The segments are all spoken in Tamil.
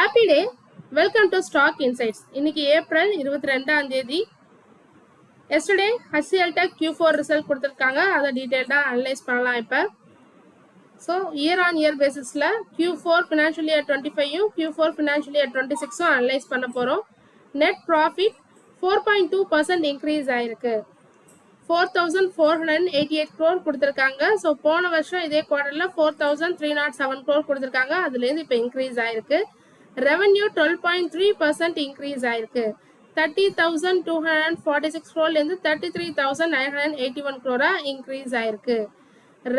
Happy day. Welcome to Stock Insights. இன்னைக்கு ஏப்ரல் 22ஆம் தேதி. Yesterday HCL Tech Q4 result கொடுத்திருக்காங்க. அதை டீடைலா அனலைஸ் பண்ணலாம் இப்ப. So year on year basisல Q4 financial year 25 Q4 financial year 26 analyse பண்ண போறோம். Net profit 4.2% increase ஆயிருக்கு. 4488 crore கொடுத்திருக்காங்க. So போன வருஷம் இதே குவார்ட்டர்ல 4307 crore கொடுத்திருக்காங்க. அதுல இருந்து இப்ப இன்க்ரீஸ் ஆயிருக்கு. Revenue 12.3% increase ஆயிருக்கு. 30,246 crore இருந்து 33,981 crore increase ஆயிருக்கு.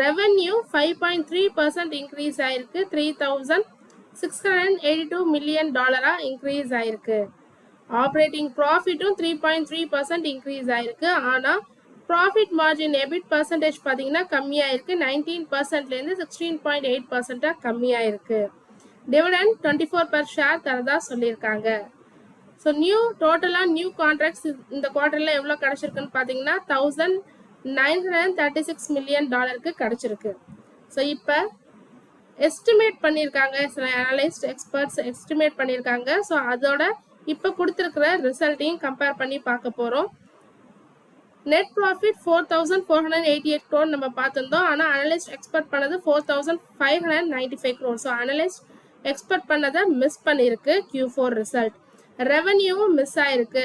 Revenue 5.3% increase ஆயிருக்கு. 3,682 million increase ஆயிருக்கு. Operating profitடும் 3.3% increase ஆயிருக்கு. ஆனா profit margin EBIT percentage பாத்தீங்கன்னா கம்மியா இருக்கு. 19%ல இருந்து 16.8% கம்மியா இருக்கு. Dividend 24 per share தரதா சொல்லியிருக்காங்க. So total new contracts இந்த குவார்ட்டர்ல எவ்வளவு கிடைச்சிருக்குன்னு பாத்தீங்கன்னா 1936 million க்கு கிடைச்சிருக்கு. So இப்ப எஸ்டிமேட் பண்ணிருக்காங்க, சில அனலிஸ்ட் எக்ஸ்பர்ட்ஸ் எஸ்டிமேட் பண்ணிருக்காங்க. So அதோட இப்ப கொடுத்திருக்கிற ரிசல்ட்டையும் கம்பேர் பண்ணி பார்க்க போறோம். Net profit 4488 crore நம்ம பார்த்திருந்தோம். ஆனா அனலிஸ்ட் எக்ஸ்பெக்ட் பண்ணது 4595 crore. So அனலிஸ்ட் எக்ஸ்பெக்ட் பண்ணதை மிஸ் பண்ணிருக்கு Q4 ரிசல்ட். ரெவென்யூவும் மிஸ் ஆயிருக்கு.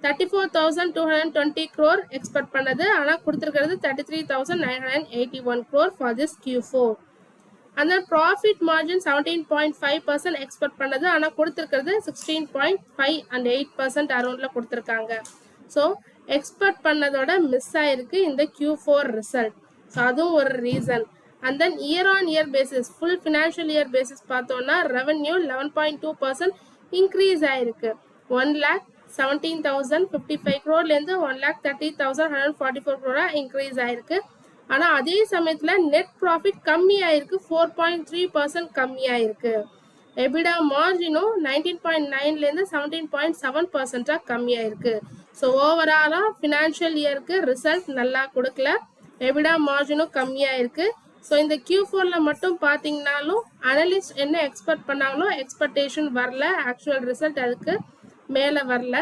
34,220 crore எக்ஸ்பெக்ட் பண்ணது, ஆனா கொடுத்திருக்கிறது 33,981 crore for this Q4. And then profit margin 17.5% expect பண்ணது, ஆனா கொடுத்திருக்கிறது 16.5 and 8% அரௌண்ட்ல கொடுத்திருக்காங்க. So எக்ஸ்பெக்ட் பண்ணதோட மிஸ் ஆயிருக்கு இந்த Q4 ரிசல்ட். So அதுவும் ஒரு reason. And then year on year basis, full financial year basis பார்த்தோம்னா revenue 11.2% increase ஆயிருக்கு. 1,17,055 crore இருந்து 1,30,144 crore increase ஆயிருக்கு. ஆனா அதே சமயத்துல net profit கம்மி ஆயிருக்கு. 4.3% கம்மி ஆயிருக்கு. EBITDA மார்ஜினும் 19.9ல இருந்து 17.7% கம்மி ஆயிருக்கு. So ஓவராலா ஃபினான்ஷியல் இயருக்கு ரிசல்ட் நல்லா கொடுக்கல. EBITDA மார்ஜினும் கம்மியா இருக்கு. ஸோ இந்த Q4ல மட்டும் பார்த்தீங்கன்னாலும் அனலிஸ்ட் என்ன எக்ஸ்பெக்ட் பண்ணாங்களோ எக்ஸ்பெக்டேஷன் வரல, ஆக்சுவல் ரிசல்ட் அதுக்கு மேலே வரல.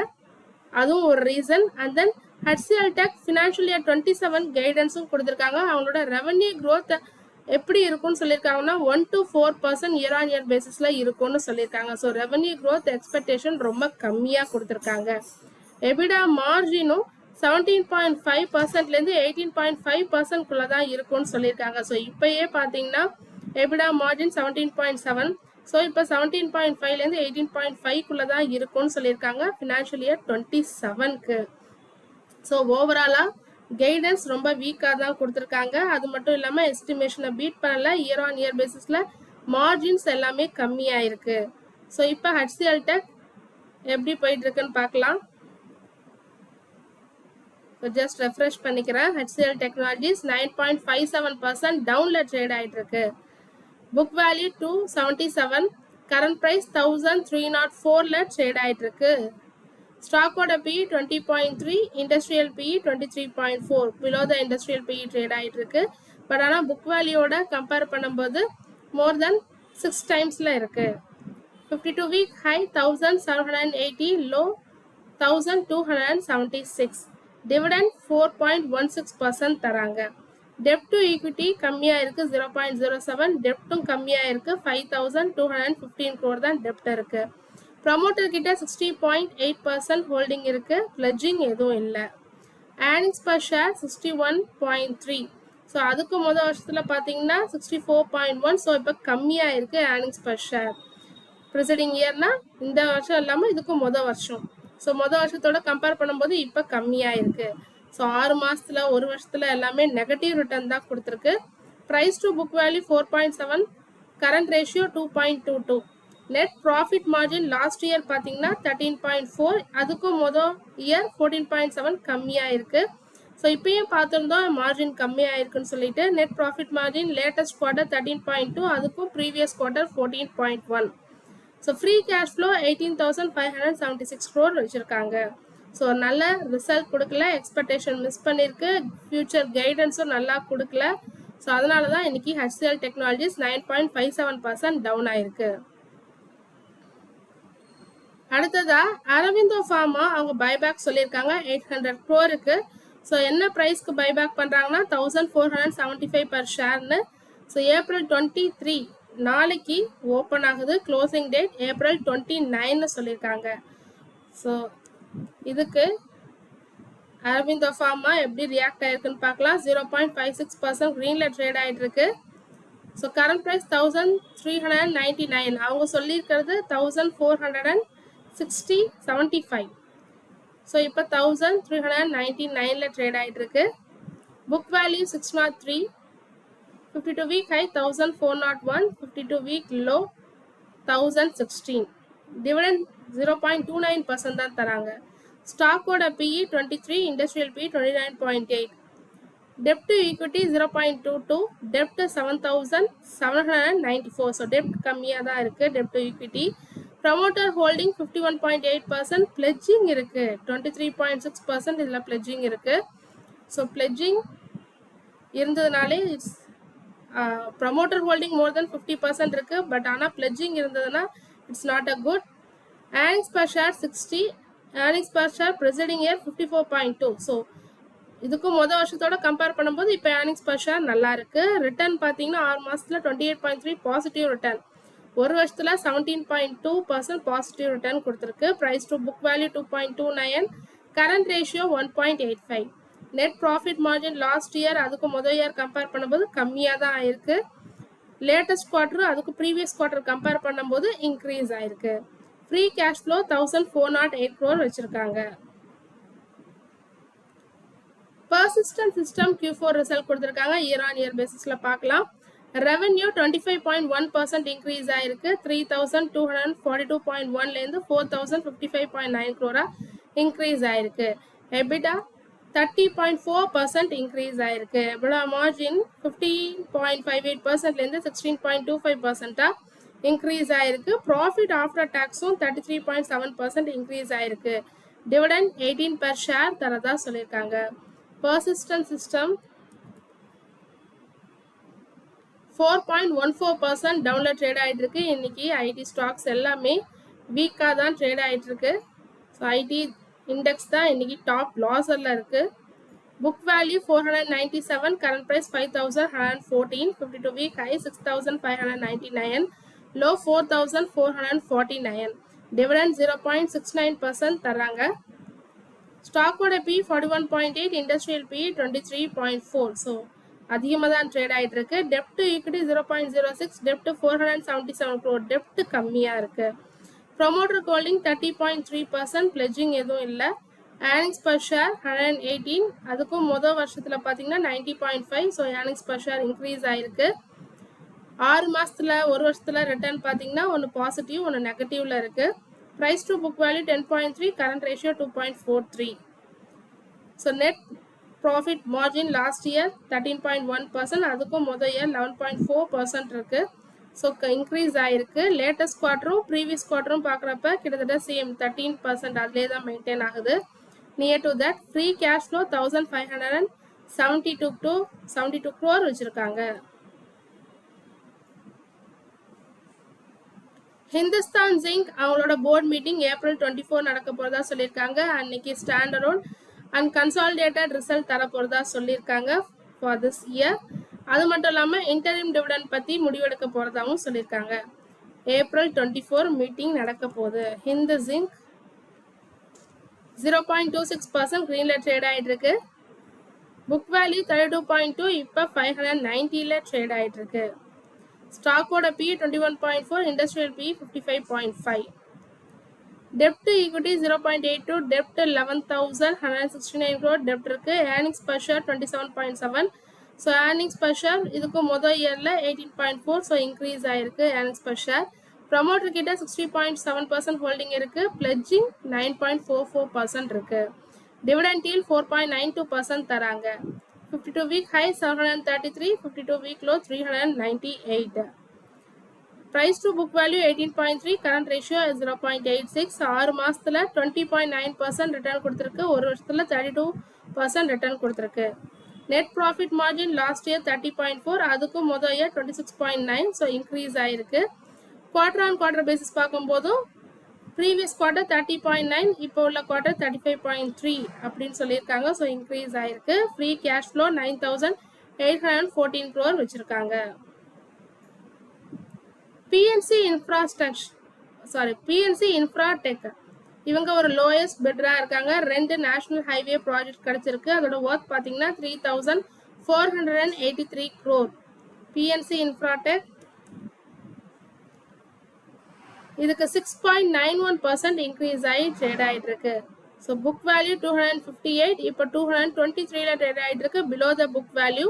அதுவும் ஒரு reason. And then HCL Tech financial year 27 கைடன்ஸும் கொடுத்துருக்காங்க. அவங்களோட ரெவன்யூ க்ரோத் எப்படி இருக்கும்னு சொல்லியிருக்காங்கன்னா 1 to 4% இயர் ஆன் இயர் பேசிஸ்ல இருக்கும்னு சொல்லியிருக்காங்க. ஸோ ரெவன்யூ க்ரோத் எக்ஸ்பெக்டேஷன் ரொம்ப கம்மியாக கொடுத்துருக்காங்க. EBITDA மார்ஜினும் 17.5%ல இருந்து 18.5% தான் இருக்கும்னு சொல்லியிருக்காங்க. ஸோ இப்பயே பார்த்தீங்கன்னா EBITDA மார்ஜின் 17.7. ஸோ இப்போ 17.5ல இருந்து 18.5 தான் இருக்கும்னு சொல்லியிருக்காங்க ஃபினான்ஷியல் இயர் 27க்கு. ஸோ ஓவராலா கைடன்ஸ் ரொம்ப வீக்காக தான் கொடுத்துருக்காங்க. அது மட்டும் இல்லாமல் எஸ்டிமேஷனை பீட் பண்ணல. இயர் ஆன் இயர் பேசிஸ்ல மார்ஜின்ஸ் எல்லாமே கம்மியாக இருக்கு. ஸோ இப்போ HCL Tech எப்படி போயிட்டு இருக்குன்னு பார்க்கலாம். ஜஸ்ட் ரெஃப்ரெஷ் பண்ணிக்கிறேன். HCL Technologies 9.57% டவுன்ல ட்ரேட் ஆயிட்டு இருக்கு. புக் வேல்யூ 277, கரண்ட் பிரைஸ் 1304ல ட்ரேட் ஆயிட்டு இருக்கு. ஸ்டாக்கோட PE 20.3, industrial PE 23.4, below the industrial PE trade ஆயிட்டு இருக்கு. பட் ஆனால் புக் வேல்யூவோட கம்பேர் பண்ணும்போது மோர் தென் 6 டைம்ஸ்ல இருக்கு. 52 வீக் ஹை 1780, லோ 1276. டிவிடெண்ட் 4.16% தராங்க. டெப்ட் டு ஈக்விட்டி கம்மியா இருக்கு 0.07. டெப்டும் கம்மியா இருக்கு. 5,215 crore தான் டெப்ட் இருக்கு. ப்ரமோட்டர் கிட்ட 60.8% ஹோல்டிங் இருக்கு. பிளட்ஜிங் எதுவும் இல்லை. Earnings per share 61.3. ஸோ அதுக்கு முதல் வருஷத்துல பாத்தீங்கன்னா 64.1. ஸோ இப்போ கம்மியா இருக்கு ஏர்னிங்ஸ் பர் ஷேர். ப்ரிசைடிங் இயர்னா இந்த வருஷம் இல்லாம இதுக்கு முதல் வருஷம். ஸோ மொதல் வருஷத்தோட கம்பேர் பண்ணும்போது இப்போ கம்மியாக இருக்கு. ஸோ 6 மாசத்துல 1 வருஷத்துல எல்லாமே நெகட்டிவ் ரிட்டர்ன் தான் கொடுத்துருக்கு. Price to book value 4.7, current ratio 2.22. Net profit margin last year பார்த்தீங்கன்னா 13.4, அதுக்கும் மொதல் இயர் 14.7 கம்மியாக இருக்கு. ஸோ இப்பயும் பார்த்துருந்தோம் மார்ஜின் கம்மியாக இருக்குன்னு சொல்லிட்டு. Net profit margin latest quarter 13.2, அதுக்கும் previous quarter 14.1. So free cash flow 18,576 crore வச்சுருக்காங்க. ஸோ நல்ல ரிசல்ட் கொடுக்கல, எக்ஸ்பெக்டேஷன் மிஸ் பண்ணியிருக்கு, ஃபியூச்சர் கைடன்ஸும் நல்லா கொடுக்கல. ஸோ அதனால தான் இன்னைக்கு HCL Technologies 9.57% டவுன் ஆயிருக்கு. அடுத்ததா அரவிந்தோ ஃபார்மா அவங்க பைபேக் சொல்லியிருக்காங்க 800 crore. ஸோ என்ன ப்ரைஸ்க்கு பைபேக் பண்ணுறாங்கன்னா 1475 பர் ஷேர்னு. ஸோ April 23 நாளைக்கு ஓப்பன் ஆகுது, க்ளோசிங் டேட் April 29 சொல்லியிருக்காங்க. ஸோ இதுக்கு அரவிந்தோ ஃபார்மா எப்படி ரியாக்ட் ஆயிருக்குன்னு பார்க்கலாம். 0.56% க்ரீனில் ட்ரேட் ஆகிட்டு இருக்கு. ஸோ கரண்ட் ப்ரைஸ் 1399, அவங்க சொல்லியிருக்கிறது 1475. ஸோ இப்போ 1399 ட்ரேட் ஆகிட்டு இருக்கு. Book value 603, 52 week high 1401, 52 week low 1016. Dividend 0.29% தான் தராங்க. ஸ்டாக்கோட PE 23, industrial PE 29.8. debt to equity 0.22, debt 7794. So டெப்ட் கம்மியாக தான் இருக்குது debt to equity. Promoter holding 51.8%, pledging இருக்குது 23.6%. இதில் பிளெட்ஜிங் இருக்குது. ஸோ பிளெட்ஜிங் இருந்ததுனாலே it's promoter holding more than 50% இருக்குது. பட் ஆனால் பிளெட்ஜிங் இருந்ததுன்னா it's not a good. Earnings per share 60, earnings per share presiding year 54.2. So இதுக்கும் மொதல் வருஷத்தோட கம்பேர் பண்ணும்போது இப்போ ஏர்னிங்ஸ் பர் ஷேர் நல்லா இருக்கு. ரிட்டர்ன் பார்த்தீங்கன்னா 6 மாதத்தில் 28.3 பாசிட்டிவ் ரிட்டர்ன், ஒரு வருஷத்தில் 17.2% பாசிட்டிவ் ரிட்டர்ன் கொடுத்துருக்கு. Price to book value 2.29, current ratio 1.85. Net profit margin last year அதுக்கு முதல் இயர் கம்பேர் பண்ணும்போது கம்மியாக தான் ஆயிருக்கு. லேட்டஸ்ட் குவார்டர் அதுக்கு ப்ரீவியஸ் குவார்டர் கம்பேர் பண்ணும்போது இன்க்ரீஸ் ஆயிருக்கு. ஃப்ரீ கேஷ் ஃப்ளோ 1408 crore வச்சிருக்காங்க. Persistent System Q4 ரிசல்ட் கொடுத்துருக்காங்க. இயர் ஆன் இயர் பேசிஸில் பார்க்கலாம். ரெவென்யூ 25.1% இன்க்ரீஸ் ஆயிருக்கு. 3242.1லேருந்து 4055.9 crore இன்க்ரீஸ் ஆயிருக்கு. எபிடா 30.4% இன்க்ரீஸ் ஆயிருக்கு. எபிடா மார்ஜின் 15.58%லேருந்து 16.25% இன்க்ரீஸ் ஆயிருக்கு. ப்ராஃபிட் ஆஃப்டர் டேக்ஸும் 33.7% இன்க்ரீஸ் ஆயிருக்கு. டிவிடெண்ட் 18 per share தரதா சொல்லியிருக்காங்க. Persistent System 4.14% டவுன்ல ட்ரேட் ஆகிட்டு இருக்கு. இன்னைக்கு ஐடி ஸ்டாக்ஸ் எல்லாமே வீக்காக தான் ட்ரேட் ஆகிட்டு இருக்கு. ஸோ ஐடி இண்டெக்ஸ் தான் இன்னைக்கு டாப் லாஸரில் இருக்கு. Book value 497, current price 5114, 52 week high 6599, low 4449. Dividend 0.69% தராங்க. ஸ்டாக்கோட P 41.8, இண்டஸ்ட்ரியல் P 23.4. ஸோ அதிகமாக தான் ட்ரேட் ஆகிட்டு இருக்கு. டெப்ட் டு ஈக்விட்டி 0.06, டெப்ட் 477 crore, டெப்ட் கம்மியாக இருக்கு. ப்ரொமோட்டர் ஹோல்டிங் 30.3%, பிளெட்ஜிங் எதுவும் இல்லை. ஏர்னிங்ஸ் பர் ஷேர் 118, அதுக்கும் மொதல் வருஷத்தில் பார்த்தீங்கன்னா 90.5. So earnings per share increase ஆயிருக்கு. 6 மாதத்தில் ஒரு வருஷத்தில் ரிட்டர்ன் பார்த்தீங்கன்னா ஒன்று பாசிட்டிவ் ஒன்று நெகட்டிவ்ல இருக்கு. Price to book value 10.3, current ratio 2.43. So net profit margin last year 13.1%, அதுக்கும் மொதல் இயர் 11.4% இருக்கு. ஸோ இன்க்ரீஸ் ஆயிருக்கு. லேட்டஸ்ட் குவார்ட்டரும் ப்ரீவியஸ் குவார்ட்டரும் பார்க்குறப்ப கிட்டத்தட்ட சேம் 13% அதிலே தான் மெயின்டைன் ஆகுது. Near to that. Free cash flow 1572 crore வச்சுருக்காங்க. ஹிந்துஸ்தான் ஜிங்க் அவங்களோட போர்ட் மீட்டிங் April 24 நடக்க போகிறதா சொல்லியிருக்காங்க. அன்னைக்கு ஸ்டாண்டர்ட் அண்ட் கன்சாலிடேட்டட் ரிசல்ட் தர போகிறதா சொல்லியிருக்காங்க ஃபார் திஸ் இயர். அது மட்டும் இல்லாமல் இன்டரிம் டிவிடெண்ட் பற்றி முடிவெடுக்க போகிறதாவும் சொல்லியிருக்காங்க. April 24 மீட்டிங் நடக்க போகுது. ஹிந்து ஜிங்க் 0.26% க்ரீனில் ட்ரேட் ஆகிட்டு இருக்கு. புக் வேல்யூ 32.2, இப்போ 590ல் ட்ரேட் ஆகிட்டு இருக்கு. ஸ்டாக்கோட P 21.4, industrial P 55.5. Dept to equity 0.82, dept 11,169 crore டெப்ட் இருக்கு. Earnings per share 27.7. So earnings per share இதுக்கும் மொதல் இயரில் 18.4. ஸோ இன்க்ரீஸ் ஆயிருக்கு ஏர்னிங்ஸ் பர் ஷேர். ப்ரமோட்டர் கிட்ட 60.7% ஹோல்டிங் இருக்கு. பிளெட்ஜிங் 9.44% இருக்கு. டிவிடெண்ட் yield 4.92% தராங்க. 52 week high 733, 52 week low 398. Price to book value 18.3, current ratio is 0.86. 6 மாதத்தில் 20.9% ரிட்டர்ன் கொடுத்துருக்கு. ஒரு வருஷத்தில் 32% ரிட்டர்ன் கொடுத்துருக்கு. Net profit margin last year 30.4, அதுக்கும் மொதல் இயர் 26.9. ஸோ இன்க்ரீஸ் ஆயிருக்கு. குவார்டர் ஆன் குவார்டர் பேசிஸ் பார்க்கும்போதும் ப்ரீவியஸ் குவார்ட்டர் 30.9, இப்போ உள்ள குவார்ட்டர் 35.3 அப்படின்னு சொல்லியிருக்காங்க. ஸோ இன்க்ரீஸ் ஆயிருக்கு. ஃப்ரீ கேஷ் ஃப்ளோ 9,814 crore வச்சிருக்காங்க. பிஎன்சி இன்ஃப்ராடெக் இவங்க ஒரு லோயஸ்ட் பிட்ரா இருக்காங்க. 2 நேஷனல் ஹைவே ப்ராஜெக்ட் கிடைச்சிருக்கு. அதோட ஒர்க் பார்த்தீங்கன்னா 3,483 crore. பிஎன்சி இன்ஃப்ராடெக் இதுக்கு 6.91% இன்க்ரீஸ் ஆகி ட்ரேட் ஆகிட்டு இருக்கு. ஸோ புக் வேல்யூ 258, இப்போ 223ல ட்ரேட் ஆகிட்டு இருக்கு, பிலோ த புக் வேல்யூ.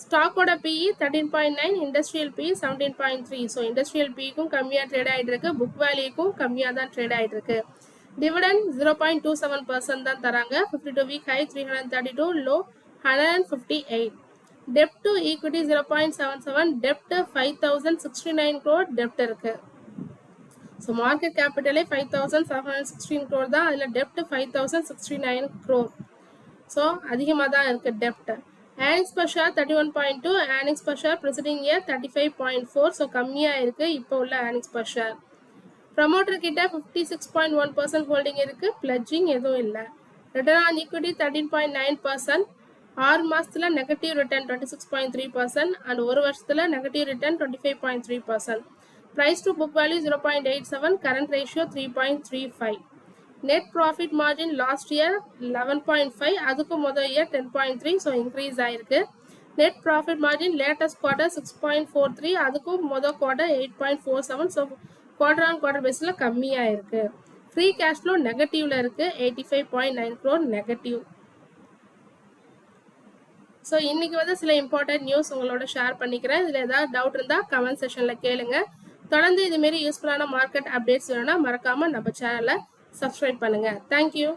ஸ்டாக்கோட PE 13.9, industrial PE 17.3. So industrial பிஇக்கும் கம்மியாக ட்ரேட் ஆகிட்டு இருக்கு, புக் வேல்யூக்கும் கம்மியாக தான் ட்ரேட் ஆகிட்டு இருக்கு. டிவிடெண்ட் 0.27% தான் தராங்க. 52 week high 332, low 158. Dept to equity 0.77, dept 5,069 crore டெப்ட் இருக்கு. ஸோ மார்க்கெட் கேபிட்டலே 5,716 crore தான், அதில் டெப்ட் 5,069 crore. ஸோ அதிகமாக தான் இருக்குது டெப்ட். Earnings per share 31.2, earnings per share preceding year 35.4. So கம்மியாக இருக்குது இப்போ உள்ள ஏர்னிங்ஸ் பர் ஷேர். ப்ரமோட்டர் கிட்ட 56.1% ஹோல்டிங் இருக்குது, பிளட்ஜிங் எதுவும் இல்லை. ரிட்டர்ன் ஆன் ஈக்விட்டி 13.9%, 6 மாதத்தில் நெகட்டிவ் ரிட்டர்ன் 26.3% அண்ட் 1 வருஷத்தில் negative return 25.3%. Price to book value 0.87, current ratio 3.35. Net profit margin last year 11.5, அதுக்கு முதல் year 10.3, so increase ஆயிருக்கு. Net profit margin latest quarter 6.43, அதுக்கு முதல் quarter 8.47, so quarter on quarter basis கம்மியா இருக்கு. Free cash flow நெகட்டிவ்ல இருக்கு, 85.9 crore நெகட்டிவ். ஸோ இன்னைக்கு வந்து சில இம்பார்ட்டன்ட் நியூஸ் உங்களோட ஷேர் பண்ணிக்கிறேன். இதில் ஏதாவது டவுட் இருந்தால் கமெண்ட் செக்ஷனில் கேளுங்க. தொடர்ந்து இதுமாரி யூஸ்ஃபுல்லான மார்க்கெட் அப்டேட்ஸ் வேணும்னா மறக்காமல் நம்ம சேனலை சப்ஸ்கிரைப் பண்ணுங்கள். தேங்க்யூ.